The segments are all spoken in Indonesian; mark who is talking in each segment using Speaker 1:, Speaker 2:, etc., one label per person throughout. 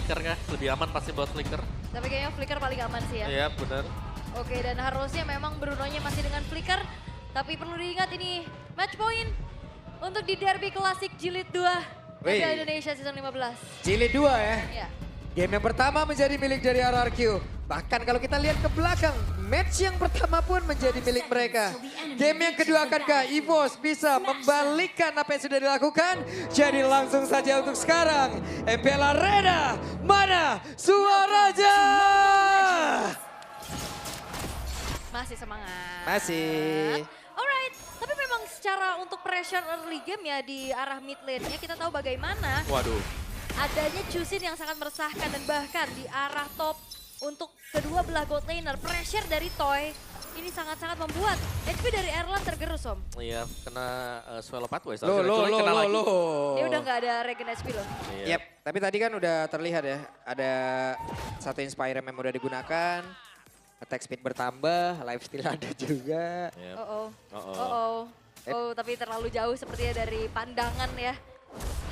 Speaker 1: Flicker kah? Lebih aman pasti buat Flicker.
Speaker 2: Tapi kayaknya Flicker paling aman sih ya.
Speaker 1: Iya benar.
Speaker 2: Oke, dan harusnya memang Bruno-nya masih dengan Flicker. Tapi perlu diingat ini match point untuk di derby klasik Jilid 2 Liga
Speaker 3: Wih.
Speaker 2: Indonesia season 15.
Speaker 3: Jilid 2 ya.
Speaker 2: Ya.
Speaker 3: Game yang pertama menjadi milik dari RRQ. Bahkan kalau kita lihat ke belakang, match yang pertama pun menjadi milik mereka. Game yang kedua akankah EVOS bisa membalikkan apa yang sudah dilakukan? Jadi langsung saja untuk sekarang, MPL Arena, mana suaranya?
Speaker 2: Masih semangat.
Speaker 3: Masih.
Speaker 2: Alright, tapi memang secara untuk pressure early game ya di arah mid lane-nya kita tahu bagaimana
Speaker 1: Waduh.
Speaker 2: adanya Chusin yang sangat meresahkan dan bahkan di arah top untuk kedua belah gold laner pressure dari Toy ini sangat-sangat membuat HP dari Erlan tergerus Om.
Speaker 1: Iya, kena swallow pathway.
Speaker 3: Loh.
Speaker 2: Dia udah nggak ada regen HP loh.
Speaker 1: Iya.
Speaker 3: Yep, tapi tadi kan udah terlihat ya, ada satu Inspire yang udah digunakan, attack speed bertambah, lifesteal ada juga.
Speaker 1: Iya.
Speaker 2: Oh, tapi terlalu jauh sepertinya dari pandangan ya.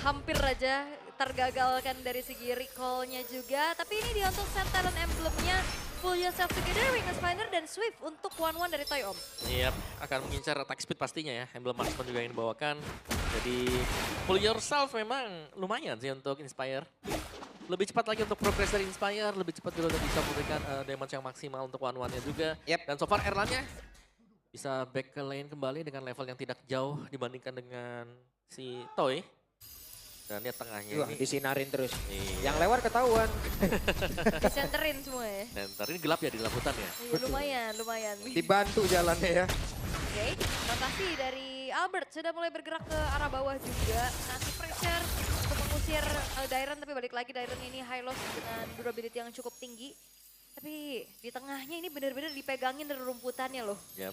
Speaker 2: Hampir aja tergagalkan dari segi recall-nya juga. Tapi ini dia untuk set talent emblem-nya Pull Yourself Together, Weakness Finder, dan Swift untuk one-one dari Toy Om.
Speaker 1: Iya, akan mengincar attack speed pastinya ya. Emblem marksman juga yang dibawakan. Jadi Pull Yourself memang lumayan sih untuk Inspire. Lebih cepat lagi untuk progress dari Inspire, lebih cepat juga untuk bisa memberikan damage yang maksimal untuk one-one-nya juga.
Speaker 3: Yep.
Speaker 1: Dan so far Erlan-nya bisa back ke lane kembali dengan level yang tidak jauh dibandingkan dengan si Toy. Dan lihat tengahnya
Speaker 3: Wah,
Speaker 1: ini.
Speaker 3: disinarin terus.
Speaker 1: Iya.
Speaker 3: Yang lewat ketahuan.
Speaker 2: Disenterin semua ya.
Speaker 1: Center ini gelap ya di dalam hutan ya.
Speaker 2: Iya, lumayan.
Speaker 3: Dibantu jalannya ya.
Speaker 2: Oke, makasih dari Albert sudah mulai bergerak ke arah bawah juga. Nanti pressure untuk mengusir Dairon, tapi balik lagi Dairon ini high loss dengan durability yang cukup tinggi. Tapi di tengahnya ini benar-benar dipegangin dari rumputannya loh.
Speaker 1: Ya,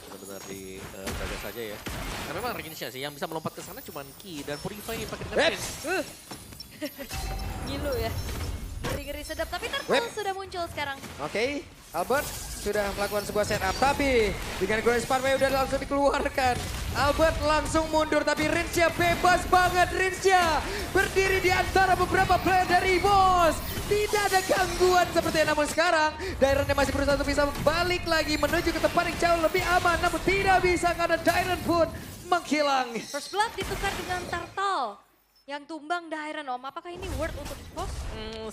Speaker 1: benar-benar dijaga saja ya. Nah memang range-nya sih yang bisa melompat ke sana cuma Ki dan Purify yang pakai dengan Prince.
Speaker 2: Ngilu ya. Ngeri-ngeri sedap, tapi Turtle
Speaker 3: Web.
Speaker 2: sudah muncul sekarang.
Speaker 3: Oke, Albert sudah melakukan sebuah setup, tapi dengan Grace Parway udah langsung dikeluarkan. Albert langsung mundur, tapi Rinsya bebas banget. Rinsya berdiri di antara beberapa player dari Bos. Tidak ada gangguan seperti namun sekarang Dairon yang masih berusaha untuk bisa balik lagi menuju ke tempat yang jauh lebih aman, namun tidak bisa karena Dairon pun menghilang.
Speaker 2: First Blood ditukar dengan Turtle yang tumbang Dairon Om. Apakah ini worth untuk EVOS?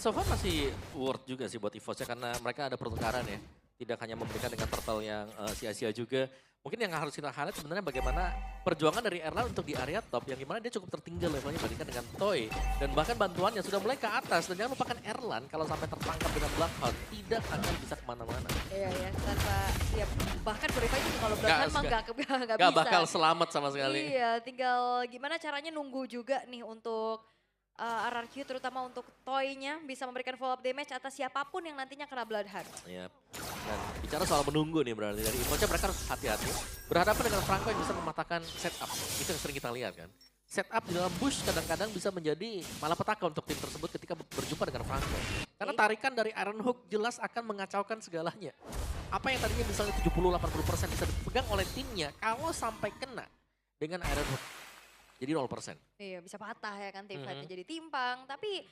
Speaker 1: So far masih worth juga sih buat EVOS-nya karena mereka ada pertukaran ya. Tidak hanya memberikan dengan turtle yang sia-sia juga. Mungkin yang harus kita highlight sebenarnya bagaimana perjuangan dari Erlan untuk di area top yang dimana dia cukup tertinggal levelnya dibandingkan dengan Toy. Dan bahkan bantuannya sudah mulai ke atas. Dan jangan lupakan Erlan kalau sampai tertangkap dengan Bloodhound tidak akan bisa kemana-mana.
Speaker 2: Iya ya, tanpa ya bahkan Purify juga kalau Bloodhound mah nggak bisa.
Speaker 1: Gak bakal selamat sama sekali.
Speaker 2: Iya, tinggal gimana caranya nunggu juga nih untuk RRQ terutama untuk Toy-nya bisa memberikan follow up damage atas siapapun yang nantinya kena Bloodhound.
Speaker 1: Iya. Dan bicara soal menunggu nih berarti dari EVOS-nya mereka harus hati-hati. Berhadapan dengan Franco yang bisa mematahkan setup. Itu yang sering kita lihat kan. Setup di dalam bush kadang-kadang bisa menjadi malapetaka untuk tim tersebut ketika berjumpa dengan Franco. Karena tarikan dari Iron Hook jelas akan mengacaukan segalanya. Apa yang tadinya misalnya 70-80% bisa dipegang oleh timnya kalau sampai kena dengan Iron Hook. Jadi 0%.
Speaker 2: Iya, bisa patah ya kan tim fight-nya jadi timpang. Tapi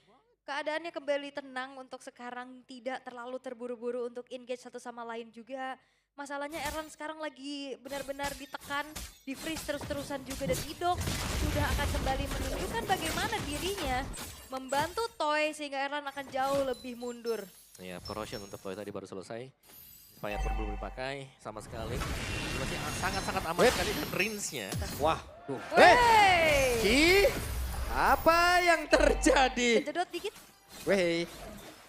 Speaker 2: keadaannya kembali tenang untuk sekarang tidak terlalu terburu-buru untuk engage satu sama lain juga. Masalahnya Erlan sekarang lagi benar-benar ditekan, di-freeze terus-terusan juga. Dan Idok sudah akan kembali menunjukkan bagaimana dirinya membantu Toy sehingga Erlan akan jauh lebih mundur.
Speaker 1: Iya, corrosion untuk Toy tadi baru selesai. Fire pun belum dipakai sama sekali. Masih sangat-sangat aman sekali dan range-nya.
Speaker 3: Wah, tuh.
Speaker 2: Wey!
Speaker 3: Ki, apa yang terjadi?
Speaker 2: Kejedot dikit.
Speaker 3: Weh,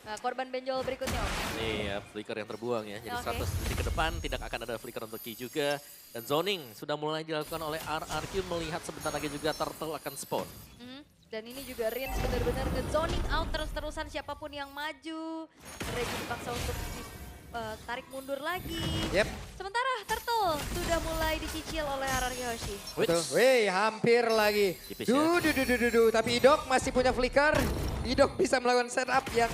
Speaker 2: Nah, korban benjol berikutnya Om.
Speaker 1: Iya, flicker yang terbuang ya. Jadi
Speaker 2: Oke.
Speaker 1: 100 detik ke depan tidak akan ada flicker untuk Ki juga. Dan zoning sudah mulai dilakukan oleh RRQ melihat sebentar lagi juga Turtle akan spawn.
Speaker 2: Dan ini juga Rins benar-benar nge-zoning out terus-terusan siapapun yang maju. Regi dipaksa untuk tarik mundur lagi.
Speaker 3: Yep.
Speaker 2: Sementara Turtle sudah mulai dicicil oleh RRQ Hoshi.
Speaker 3: betul. Weh, hampir lagi.
Speaker 1: Tipis ya.
Speaker 3: Tapi Idok masih punya flicker. Idok bisa melakukan setup yang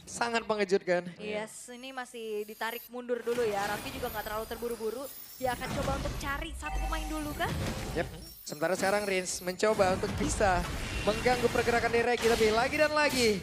Speaker 3: sangat mengejutkan.
Speaker 2: Yes, ini masih ditarik mundur dulu ya. Raffi juga nggak terlalu terburu-buru. Dia akan coba untuk cari satu pemain dulu kah?
Speaker 3: Yep. Sementara sekarang Rins mencoba untuk bisa mengganggu pergerakan dari Regi, tapi lagi dan lagi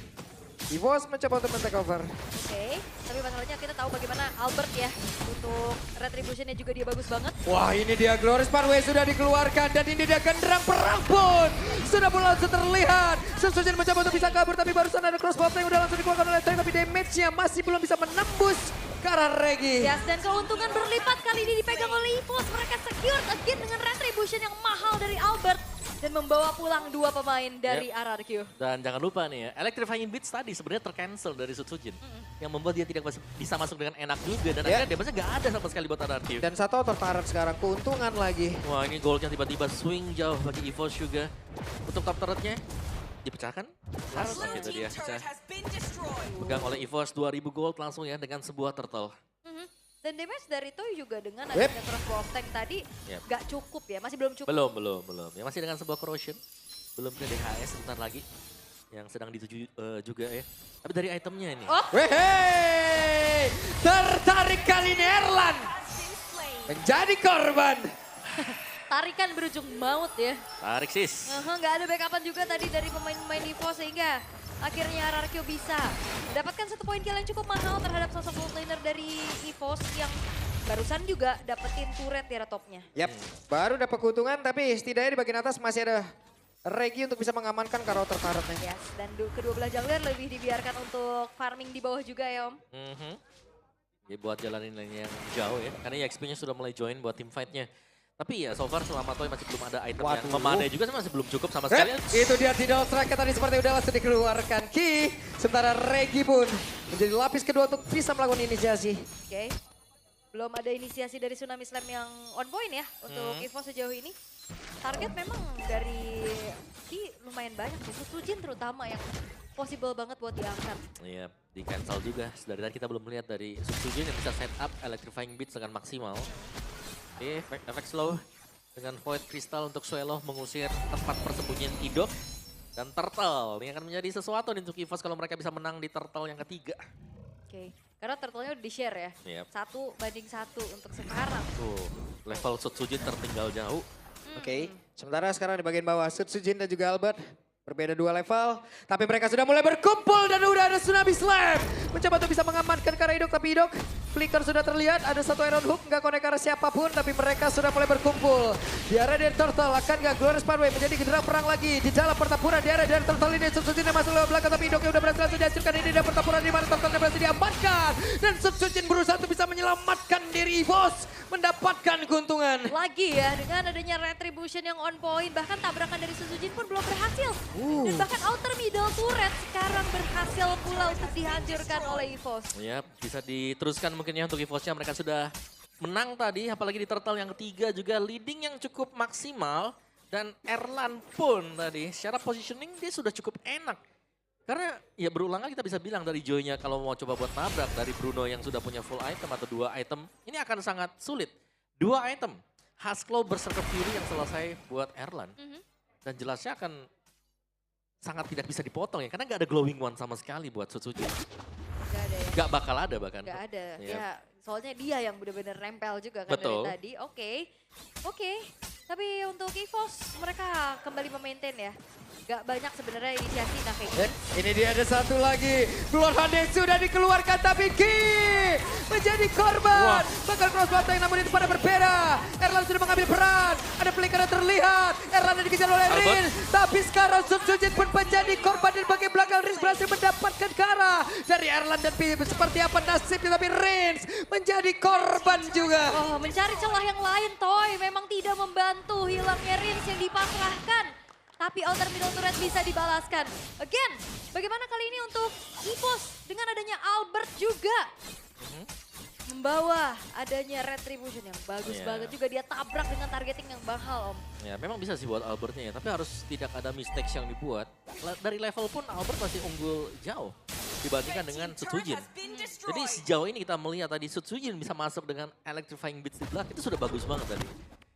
Speaker 3: EVOS mencoba untuk men-take over.
Speaker 2: Oke, tapi masalahnya kita tahu bagaimana Albert ya. Untuk Retribution-nya juga dia bagus banget.
Speaker 3: Wah, ini dia Glorious Pathway sudah dikeluarkan dan ini dia genderang perang pun sudah mulai langsung terlihat. Sujin mencoba untuk bisa kabur tapi barusan ada crossbow yang udah langsung dikeluarkan oleh Tank tapi damage-nya masih belum bisa menembus ke arah Regi.
Speaker 2: Yes, dan keuntungan berlipat kali ini dipegang oleh EVOS. Mereka secure again dengan Retribution yang mahal dari Albert. Dan membawa pulang 2 pemain dari RRQ.
Speaker 1: Dan jangan lupa nih ya, Electrifying Beats tadi sebenarnya tercancel dari Sutsujin. Yang membuat dia tidak bisa masuk dengan enak juga. Dan akhirnya damage-nya nggak ada sama sekali buat RRQ.
Speaker 3: Dan satu auto turret sekarang keuntungan lagi.
Speaker 1: Wah ini goldnya tiba-tiba swing jauh bagi EVOS juga. Untuk top turretnya dipecahkan. Harus gitu dia pecah. Pegang oleh EVOS 2000 gold langsung ya dengan sebuah turtle.
Speaker 2: Dan damage dari Toy juga dengan adanya crossbow tank tadi gak cukup ya, masih belum cukup.
Speaker 1: Belum. Ya masih dengan sebuah corrosion. Belum ke DHS sebentar lagi. Yang sedang dituju juga ya. Tapi dari itemnya ini.
Speaker 2: Oh,
Speaker 3: Wehehe, tertarik kali ini Erlan menjadi korban.
Speaker 2: tarikan berujung maut ya.
Speaker 1: Tarik sis.
Speaker 2: Gak ada backupan juga tadi dari pemain-pemain EVOS sehingga akhirnya RRQ bisa mendapatkan 1 poin kill yang cukup mahal terhadap sosok full laner dari EVOS yang barusan juga dapetin turret di arah topnya.
Speaker 3: Yap, baru dapat keuntungan tapi setidaknya di bagian atas masih ada Regi untuk bisa mengamankan ke router turretnya.
Speaker 2: Yes, dan kedua belah jungler lebih dibiarkan untuk farming di bawah juga ya Om.
Speaker 1: Dia buat jalanin lane yang jauh ya. Karena EXP-nya sudah mulai join buat team fight-nya. Tapi ya so far selama Toy masih belum ada item yang memadai juga masih belum cukup sama sekali.
Speaker 3: Itu dia Tidal Strike tadi seperti udah langsung dikeluarkan Ki. Sementara Regi pun menjadi lapis kedua untuk bisa melakukan inisiasi.
Speaker 2: Oke. Belum ada inisiasi dari Tsunami Slam yang on point ya untuk EVOS sejauh ini. Target memang dari Ki lumayan banyak sih. Sutsujin terutama yang possible banget buat diangkat.
Speaker 1: Iya, di cancel juga. Dari tadi kita belum melihat dari Sutsujin yang bisa set up Electrifying Beats dengan maksimal. Oke, efek slow dengan Void Crystal untuk Suelo mengusir tempat persembunyian Idok dan Turtle. Ini akan menjadi sesuatu nih untuk EVOS kalau mereka bisa menang di Turtle yang ketiga.
Speaker 2: Oke, karena turtle-nya udah di-share ya.
Speaker 1: Yep.
Speaker 2: 1-1 untuk sekarang.
Speaker 1: Tuh, level Sutsujin tertinggal jauh.
Speaker 3: Oke, sementara sekarang di bagian bawah Sutsujin dan juga Albert. Berbeda 2 level, tapi mereka sudah mulai berkumpul dan udah ada Tsunami Slam. Mencoba untuk bisa mengamankan ke arah Idok, tapi Idok flicker sudah terlihat. Ada 1 Iron Hook, nggak connect ke arah siapapun, tapi mereka sudah mulai berkumpul. Di arah dari Turtle, akan nggak Glorious Pathway menjadi genderang perang lagi di dalam pertempuran. Di arah dari Turtle ini, Sutsujin yang masuk lewat belakang, tapi Idoknya udah berhasil langsung dihancurkan. Ini ada pertempuran di mana Turtle berhasil diamankan. Dan Sutsujin berusaha untuk bisa menyelamatkan diri EVOS, mendapatkan keuntungan.
Speaker 2: Lagi ya, dengan adanya Retribution yang on point, bahkan tabrakan dari Sutsujin pun belum berhasil. Dan bahkan outer middle turret sekarang berhasil pula untuk dihancurkan oleh EVOS.
Speaker 1: Ya, bisa diteruskan mungkin ya untuk EVOS-nya. Mereka sudah menang tadi, apalagi di Turtle yang ketiga juga leading yang cukup maksimal. Dan Erlan pun tadi secara positioning dia sudah cukup enak. Karena ya berulang kali kita bisa bilang dari Joy-nya kalau mau coba buat nabrak dari Bruno yang sudah punya full item atau 2 item. Ini akan sangat sulit. 2 item, Husklow Berserker Fury yang selesai buat Erlan. Dan jelasnya akan sangat tidak bisa dipotong ya, karena nggak ada glowing one sama sekali buat Sutsujin.
Speaker 2: Gak ada ya?
Speaker 1: Nggak bakal ada bahkan.
Speaker 2: Gak ada,
Speaker 1: Iya.
Speaker 2: ya soalnya dia yang benar-benar nempel juga kan
Speaker 1: Betul.
Speaker 2: dari tadi. Oke. Tapi untuk EVOS mereka kembali memaintain ya. Gak banyak sebenarnya inisiasi nah kayak gini.
Speaker 3: Ini dia ada 1 lagi. Bloodhound yang sudah dikeluarkan tapi Ki menjadi korban. Bakal crossbow tank namun itu pada berbeda. Erlan sudah mengambil peran. Ada flicker yang terlihat. Erlan yang dikejar oleh
Speaker 1: Albert.
Speaker 3: Rin. Tapi sekarang Sutsujin pun menjadi korban di bagian belakang. Rins berhasil mendapatkan ke arah dari Erlan dan Pi. Seperti apa nasibnya tapi Rins menjadi korban juga.
Speaker 2: Oh, mencari celah yang lain Toy memang tidak membantu hilangnya Rins yang dipasrahkan. Tapi outer middle turret bisa dibalaskan. Again, bagaimana kali ini untuk EVOS dengan adanya Albert juga. Membawa adanya Retribution yang bagus banget juga. Dia tabrak dengan targeting yang mahal Om.
Speaker 1: Ya memang bisa sih buat Albertnya ya, tapi harus tidak ada mistakes yang dibuat. Dari level pun Albert masih unggul jauh dibandingkan dengan Sutsujin. Jadi sejauh ini kita melihat tadi Sutsujin bisa masuk dengan Electrifying Beats di belakang, itu sudah bagus banget tadi.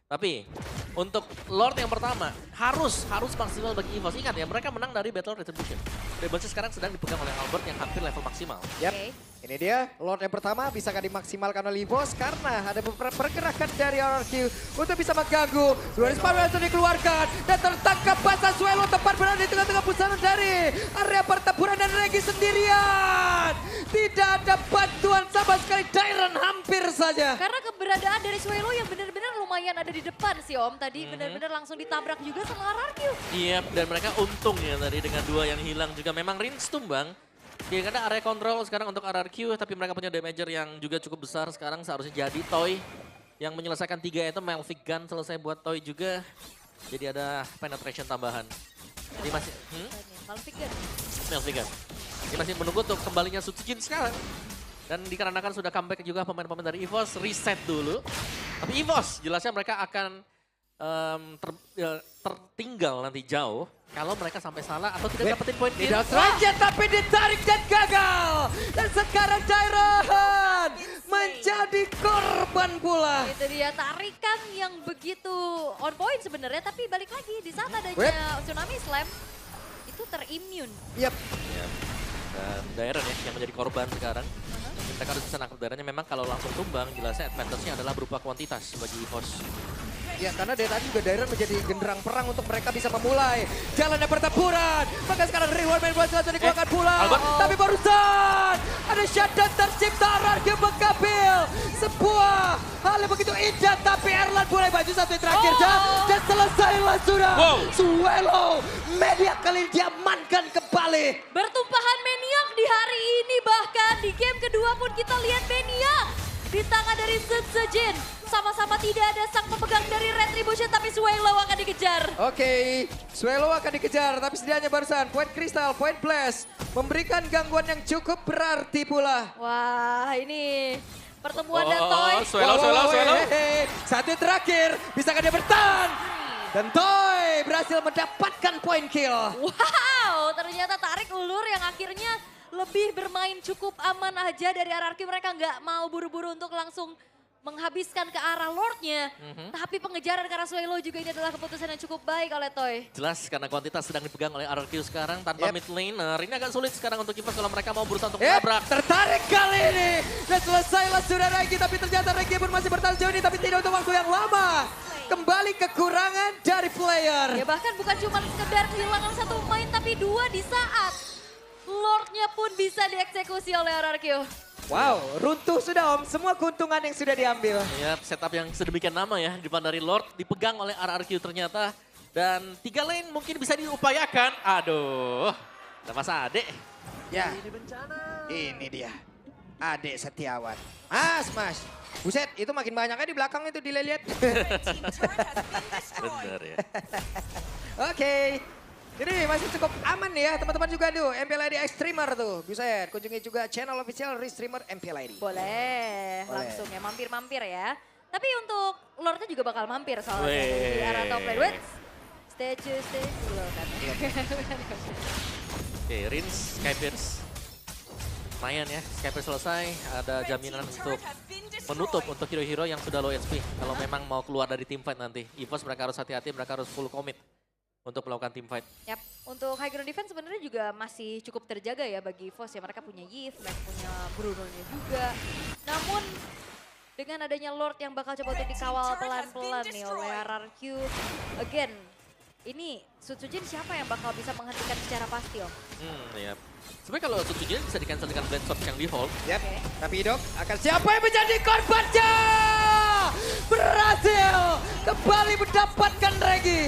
Speaker 1: Tapi Untuk Lord yang pertama, harus maksimal bagi EVOS. Ingat ya, mereka menang dari Battle Retribution. Rebelsi sekarang sedang dipegang oleh Albert yang hampir level maksimal.
Speaker 3: Yap.
Speaker 2: Oke.
Speaker 3: Ini dia, Lord yang pertama bisakah dimaksimalkan oleh EVOS karena ada beberapa pergerakan dari RRQ untuk bisa mengganggu. Luaris Power langsung dikeluarkan dan tertangkap basah Suelo tepat berada di tengah-tengah pusaran dari area pertempuran dan Regi sendirian. Tidak ada bantuan sama sekali, Dairon hampir saja.
Speaker 2: Karena keberadaan dari Suelo yang benar-benar lumayan ada di depan sih Om. Tadi benar-benar langsung ditabrak juga sama RRQ.
Speaker 1: Iya, dan mereka untung ya tadi dengan 2 yang hilang juga. Memang Rins tumbang. Ya, karena area kontrol sekarang untuk RRQ, tapi mereka punya damager yang juga cukup besar sekarang seharusnya jadi Toy. Yang menyelesaikan 3 itu Melvic Gun selesai buat Toy juga. Jadi ada penetration tambahan. Jadi masih...
Speaker 2: Malfic Gun.
Speaker 1: Melvic Gun. Jadi masih menunggu untuk kembalinya Sutsujin sekarang. Dan dikarenakan sudah comeback juga pemain-pemain dari EVOS, reset dulu. Tapi EVOS jelasnya mereka akan tertinggal nanti jauh kalau mereka sampai salah atau tidak dapetin poin kill.
Speaker 3: Tidak saja tapi ditarik dan gagal. Dan sekarang Dairon menjadi korban pula.
Speaker 2: Itu dia tarikan yang begitu on point sebenarnya, tapi balik lagi di saat adanya
Speaker 3: Web.
Speaker 2: Tsunami Slam itu terimmune.
Speaker 3: Yap.
Speaker 1: Ya. Dan Dairon ya yang menjadi korban sekarang. Mereka harus bisa nangkep Daironnya. Memang kalau langsung tumbang jelasnya advantage-nya adalah berupa kuantitas bagi EVOS.
Speaker 3: Ya karena dari tadi juga Dairon menjadi genderang perang untuk mereka bisa memulai jalannya pertempuran. Maka sekarang reward main bola langsung dikeluarkan pula.
Speaker 1: Albert.
Speaker 3: Tapi barusan ada shutdown tercipta RRQ mengambil sebuah hal yang begitu indah. Tapi Erlan mulai maju satu yang terakhir dan selesailah sudah.
Speaker 1: Wow.
Speaker 3: Suelo media kali diamankan kembali.
Speaker 2: Bertumpahan Maniac di hari ini, bahkan di game kedua pun kita lihat Maniac di tangan dari Sutsujin. Sama-sama tidak ada sang pemegang dari Retribution, tapi Suelo akan dikejar.
Speaker 3: Oke, Suelo akan dikejar, tapi setidaknya barusan Point Crystal, Point Blast memberikan gangguan yang cukup berarti pula.
Speaker 2: Wah, ini pertemuan dan Toy.
Speaker 1: Suelo.
Speaker 3: Satu yang terakhir, bisakah dia bertahan? Dan Toy berhasil mendapatkan point kill.
Speaker 2: Wow, ternyata tarik ulur yang akhirnya lebih bermain cukup aman aja dari RRQ. Mereka nggak mau buru-buru untuk langsung menghabiskan ke arah Lordnya. Tapi pengejaran karena Suelo juga ini adalah keputusan yang cukup baik oleh Toy.
Speaker 1: Jelas karena kuantitas sedang dipegang oleh RRQ sekarang tanpa mid laner. Ini agak sulit sekarang untuk EVOS kalau mereka mau berusaha untuk menabrak.
Speaker 3: Tertarik kali ini. Dan selesailah sudah Regi, tapi ternyata Regi pun masih bertahan sejauh ini, tapi tidak untuk waktu yang lama. Kembali kekurangan dari player.
Speaker 2: Ya bahkan bukan cuma sekedar kehilangan satu pemain, tapi 2 di saat Lordnya pun bisa dieksekusi oleh RRQ.
Speaker 3: Wow, runtuh sudah Om. Semua keuntungan yang sudah diambil.
Speaker 1: Ya, setup yang sedemikian lama ya di depan dari Lord dipegang oleh RRQ ternyata. Dan 3 lane mungkin bisa diupayakan. Aduh, ada Mas Ade.
Speaker 3: Ya, ini dia. Ade Setiawan. Mas. Buset, itu makin banyaknya di belakang itu dilihat.
Speaker 1: Bener ya.
Speaker 3: Oke. Jadi masih cukup aman ya teman-teman juga tuh. MPLID Extremer tuh. Buset, kunjungi juga channel official Restreamer MPLID.
Speaker 2: Boleh,
Speaker 3: Boleh.
Speaker 2: langsung ya mampir-mampir ya. Tapi untuk Lordnya juga bakal mampir soalnya
Speaker 1: Weh.
Speaker 2: di arah top lane. Wait, statue dulu kan.
Speaker 1: Oke, Rins, Skypers. Lumayan ya, Skypers selesai. Ada jaminan untuk menutup untuk hero-hero yang sudah low HP. Kalau memang mau keluar dari teamfight nanti. EVOS mereka harus hati-hati, mereka harus full commit untuk melakukan teamfight.
Speaker 2: Yap, untuk high ground defense sebenarnya juga masih cukup terjaga ya bagi EVOS ya. Mereka punya Yves, mereka punya Bruno-nya juga. Namun dengan adanya Lord yang bakal coba untuk dikawal pelan-pelan nih oleh RRQ. Again, ini Sutsujin siapa yang bakal bisa menghentikan secara pasti Om?
Speaker 1: Iya. Sebenarnya kalau Sutsujin bisa di-cancel dengan Blade Shot yang di hold.
Speaker 3: Yap, tapi Dok akan siapa yang menjadi korbannya? Berhasil kembali mendapatkan Regi.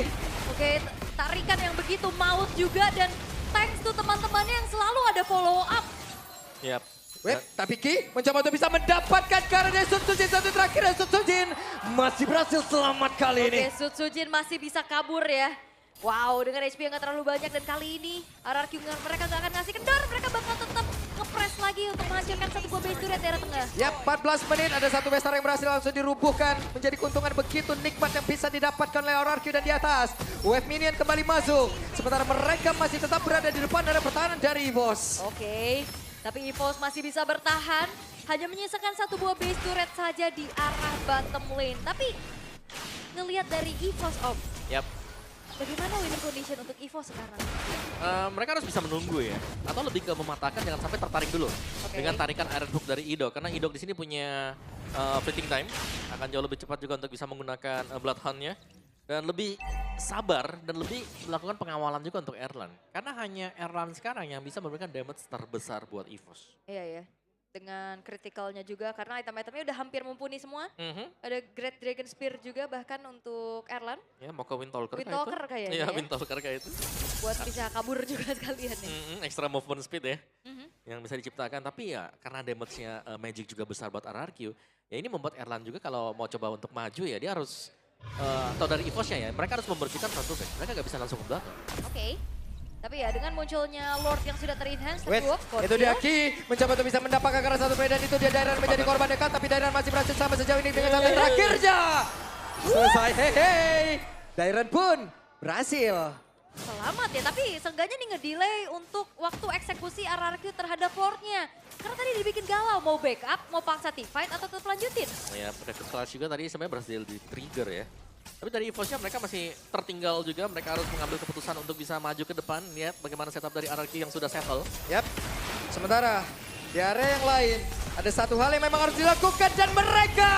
Speaker 2: Oke, tarikan yang begitu maut juga dan thanks to teman-temannya yang selalu ada follow up.
Speaker 1: Yap.
Speaker 3: Web, tapi Ki mencoba untuk bisa mendapatkan karena Sutsujin satu terakhir dan Sutsujin masih berhasil selamat kali ini.
Speaker 2: Oke, Sutsujin masih bisa kabur ya. Wow, dengan HP yang gak terlalu banyak dan kali ini RRQ mereka gak akan ngasih kendor. Mereka bakal tetap nge-press lagi untuk menghancurkan satu buah base turret daerah tengah.
Speaker 3: Ya, 14 menit ada satu besar yang berhasil langsung dirubuhkan. Menjadi keuntungan begitu nikmat yang bisa didapatkan oleh RRQ dan di atas. Wave minion kembali masuk. Sementara mereka masih tetap berada di depan ada pertahanan dari EVOS.
Speaker 2: Oke, tapi EVOS masih bisa bertahan. Hanya menyisakan satu buah base turret saja di arah bottom lane. Tapi ngelihat dari EVOS Om,
Speaker 1: Yap.
Speaker 2: bagaimana winning condition untuk EVOS sekarang?
Speaker 1: Mereka harus bisa menunggu ya, atau lebih ke mematahkan jangan sampai tertarik dulu dengan tarikan Iron Hook dari Idok, karena Idok di sini punya fleeting time, akan jauh lebih cepat juga untuk bisa menggunakan Bloodhound-nya dan lebih sabar dan lebih melakukan pengawalan juga untuk Erlan, karena hanya Erlan sekarang yang bisa memberikan damage terbesar buat EVOS.
Speaker 2: Iya ya, dengan kritikalnya juga karena item-itemnya udah hampir mumpuni semua. Ada Great Dragon Spear juga bahkan untuk Erlan.
Speaker 1: Ya mau ke Windtalker kah
Speaker 2: Windtalker
Speaker 1: itu?
Speaker 2: kayaknya
Speaker 1: Iya
Speaker 2: ya.
Speaker 1: Windtalker kayak itu.
Speaker 2: Buat bisa kabur juga sekalian nih.
Speaker 1: Extra movement speed ya.
Speaker 2: Mhm.
Speaker 1: Yang bisa diciptakan, tapi ya karena damage-nya Magic juga besar buat RRQ, ya ini membuat Erlan juga kalau mau coba untuk maju ya dia harus, atau dari EVOS-nya ya, mereka harus membersihkan front to back, mereka gak bisa langsung ke belakang.
Speaker 2: Oke. Tapi ya dengan munculnya Lord yang sudah ter-enhance,
Speaker 3: Wait,
Speaker 2: terkuat,
Speaker 3: itu dia Ki mencoba untuk bisa mendapatkan karena satu play dan itu dia Dairan menjadi korban dekat tapi Dairan masih berhasil sama sejauh ini dengan sampai terakhirnya. Selesai, hehe. Dairan pun berhasil.
Speaker 2: Selamat ya, tapi seenggaknya nih ngedelay untuk waktu eksekusi RRQ terhadap Lordnya. Karena tadi dibikin galau, mau backup, mau paksa teamfight atau tetap lanjutin.
Speaker 1: Ya, Private Clash juga tadi sebenarnya berhasil di-trigger ya. Tapi dari EVOS-nya mereka masih tertinggal juga, mereka harus mengambil keputusan untuk bisa maju ke depan. Lihat bagaimana setup dari RRQ yang sudah settle.
Speaker 3: Yap, sementara di area yang lain ada satu hal yang memang harus dilakukan dan mereka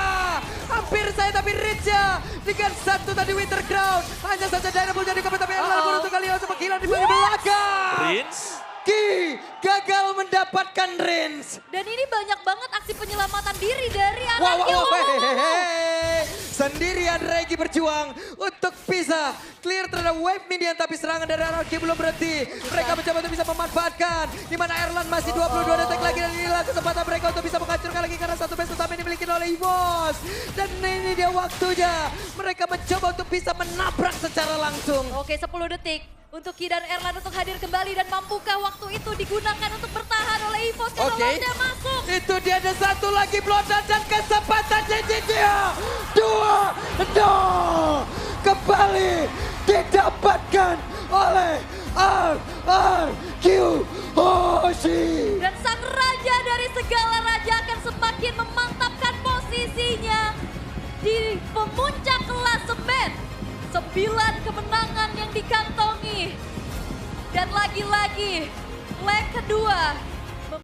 Speaker 3: hampir saya tapi Rinja dengan satu tadi Winter Crown. Hanya saja Dairan pun jadi kebetulan tapi Erlan pun untuk kali langsung menghilang di bagian belakang.
Speaker 1: Rins.
Speaker 3: Ki gagal mendapatkan Rins.
Speaker 2: Dan ini banyak banget aksi penyelamatan diri dari RRQ.
Speaker 3: Wow, hehehe. Sendirian Regi berjuang untuk bisa clear terhadap wave minion tapi serangan dari RRQ belum berhenti. Mereka mencoba untuk bisa memanfaatkan di mana Erlan masih 22 detik lagi dan inilah kesempatan mereka untuk bisa menghancurkan lagi karena satu base utama ini dimiliki oleh EVOS. Dan ini dia waktunya mereka mencoba untuk bisa menabrak secara langsung.
Speaker 2: Oke, 10 detik untuk Ki dan Erlan untuk hadir kembali dan mampukah waktu itu digunakan untuk bertahan oleh EVOS karena Lordnya masuk.
Speaker 3: Itu dia ada satu lagi blodan dan kesempatan dia. 2-0 kembali didapatkan oleh RRQ Hoshi.
Speaker 2: Dan sang raja dari segala raja akan semakin memantapkan posisinya di pemuncak klasemen. 9 kemenangan yang dikantongi. Dan lagi-lagi leg kedua